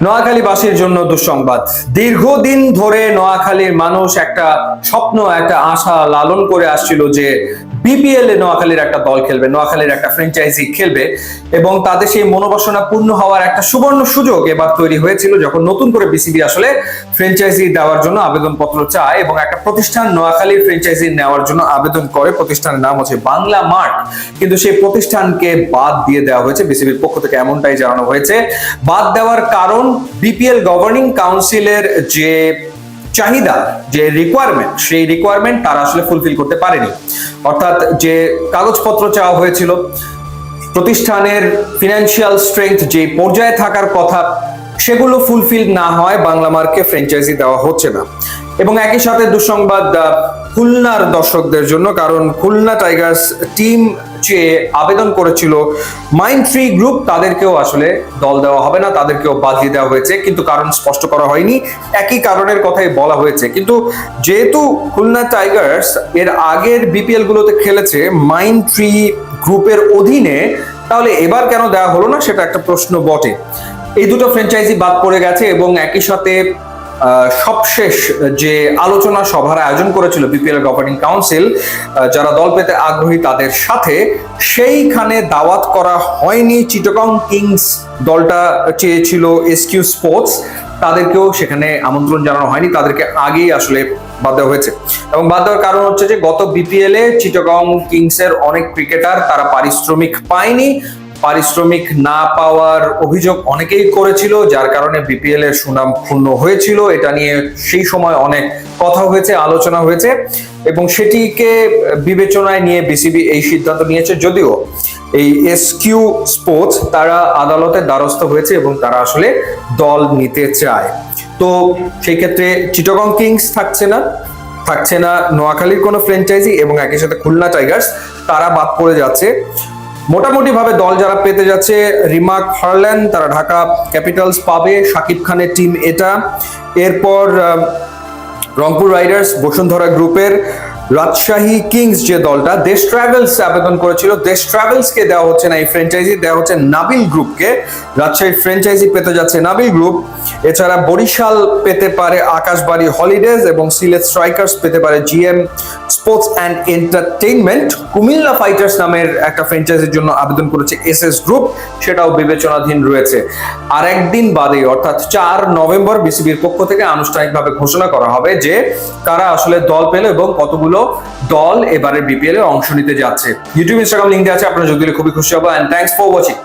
নোয়াখালীবাসীর জন্য দুঃসংবাদ। দীর্ঘদিন ধরে নোয়াখালীর মানুষ একটা স্বপ্ন, একটা আশা লালন করে আসছিল যে বিপিএল এ নোয়াখালীর একটা দল খেলবে, নোয়াখালীর একটা ফ্র্যাঞ্চাইজি খেলবে এবং তাদের সেই মনোবাসনা পূর্ণ হওয়ার একটা সুবর্ণ সুযোগ এবার তৈরি হয়েছিল যখন নতুন করে বিসিবি আসলে ফ্র্যাঞ্চাইজি দেওয়ার জন্য আবেদনপত্র চায় এবং একটা প্রতিষ্ঠান নোয়াখালীর ফ্র্যাঞ্চাইজি নেওয়ার জন্য আবেদন করে। প্রতিষ্ঠানের নাম হচ্ছে বাংলা মার্ট, কিন্তু সেই প্রতিষ্ঠানকে বাদ দিয়ে দেওয়া হয়েছে বিসিবির পক্ষ থেকে, এমনটাই জানানো হয়েছে। বাদ দেওয়ার কারণ বিপিএল গভর্নিং কাউন্সিলের যে চাহিদা, যে রিকোয়ারমেন্ট, সেই রিকোয়ারমেন্ট তারা আসলে ফুলফিল করতে পারেনি। অর্থাৎ যে কাগজপত্র চাওয়া হয়েছিল, প্রতিষ্ঠানের ফিনান্সিয়াল স্ট্রেংথ যে পর্যায়ে থাকার কথা, সেগুলো ফুলফিল না হয় বাংলা মার্কে ফ্র্যাঞ্চাইজি দেওয়া হচ্ছে না। এবং একই সাথে দুঃসংবাদ খুলনার দর্শকদের জন্য, কারণ খুলনা টাইগার্স টিম যে আবেদন করেছিল মাইন্ডট্রি গ্রুপ, তাদেরকেও আসলে দল দেওয়া হবে না, তাদেরকেও বাদ দিয়ে দেওয়া হয়েছে, কিন্তু কারণ স্পষ্ট করা হয়নি। একই কারণের কথাই বলা হয়েছে। কিন্তু যেহেতু খুলনা টাইগার্স এর আগের বিপিএল গুলোতে খেলেছে মাইন্ডট্রি গ্রুপের অধীনে, তাহলে এবার কেন দেওয়া হলো না, সেটা একটা প্রশ্ন বটে। এই দুটো ফ্র্যাঞ্চাইজি বাদ পড়ে গেছে এবং একই সাথে সবশেষ যে আলোচনা সভার আয়োজন করেছিল বিপিএল গভর্নিং কাউন্সিল, যারা দল পেতে আগ্রহী তাদের সাথে, সেইখানে দাওয়াত করা হয়নি। চিটাগং কিংস দলটা চেয়েছিল এসকিউ স্পোর্টস, তাদেরকেও সেখানে আমন্ত্রণ জানানো হয়নি, তাদেরকে আগেই আসলে বাদ দেওয়া হয়েছে। এবং বাদ দেওয়ার কারণ হচ্ছে যে গত বিপিএল এ চিটাগং কিংসের অনেক ক্রিকেটার তারা পারিশ্রমিক পায়নি, পারিশ্রমিক না পাওয়ার অভিযোগ অনেকেই করেছিল, যার কারণে বিপিএল এর সুনাম ক্ষুণ্ণ হয়েছিল। এটা নিয়ে সেই সময় অনেক কথা হয়েছে, আলোচনা হয়েছে এবং সেটিকে বিবেচনায় নিয়ে বিসিবি এই সিদ্ধান্ত নিয়েছে। যদিও এই এসকিউ স্পোর্টস তারা আদালতের দ্বারস্থ হয়েছে এবং তারা আসলে দল নিতে চায়। তো সেই ক্ষেত্রে চিটাগং কিংস থাকছে না নোয়াখালীর কোনো ফ্র্যাঞ্চাইজি, এবং একই সাথে খুলনা টাইগার্স তারা বাদ পড়ে যাচ্ছে। মোটামুটি ভাবে দল যারা পেতে যাচ্ছে, রিমার্ক হারল্যান্ড, তারা ঢাকা ক্যাপিটালস পাবে, শাকিব খানের টিম এটা। এরপর রংপুর রাইডার্স, বসুন্ধরা গ্রুপের রাজশাহী কিংস যে দলটা, দেশ ট্রাভেলস আবেদন করেছিল, দেশ ট্রাভেলসকে দেওয়া হচ্ছে না এই ফ্র্যাঞ্চাইজি, দেওয়া হচ্ছে নাবিল গ্রুপকে। রাজশাহী ফ্র্যাঞ্চাইজি পেতে যাচ্ছে নাবিল গ্রুপ। এছাড়া বরিশাল পেতে পারে আকাশবাড়ি হলিডেজ এবং সিলেট স্ট্রাইকার্স পেতে পারে GM sports and entertainment. Comilla fighters নামের একটা ফ্র্যাঞ্চাইজির জন্য আবেদন করেছে এসএস গ্রুপ, সেটাও বিবেচনাধীন রয়েছে। আর একদিন বাদে অর্থাৎ 4 নভেম্বর বিসিবির পক্ষ থেকে আনুষ্ঠানিকভাবে ঘোষণা করা হবে যে কারা আসলে দল পেল এবং কতগুলো দল এবারে বিপিএল এ অংশ নিতে যাচ্ছে। ইউটিউব, ইনস্টাগ্রাম লিঙ্ক দেওয়া আছে, আপনারা যদি খুবই খুশি হবো। And thanks for watching.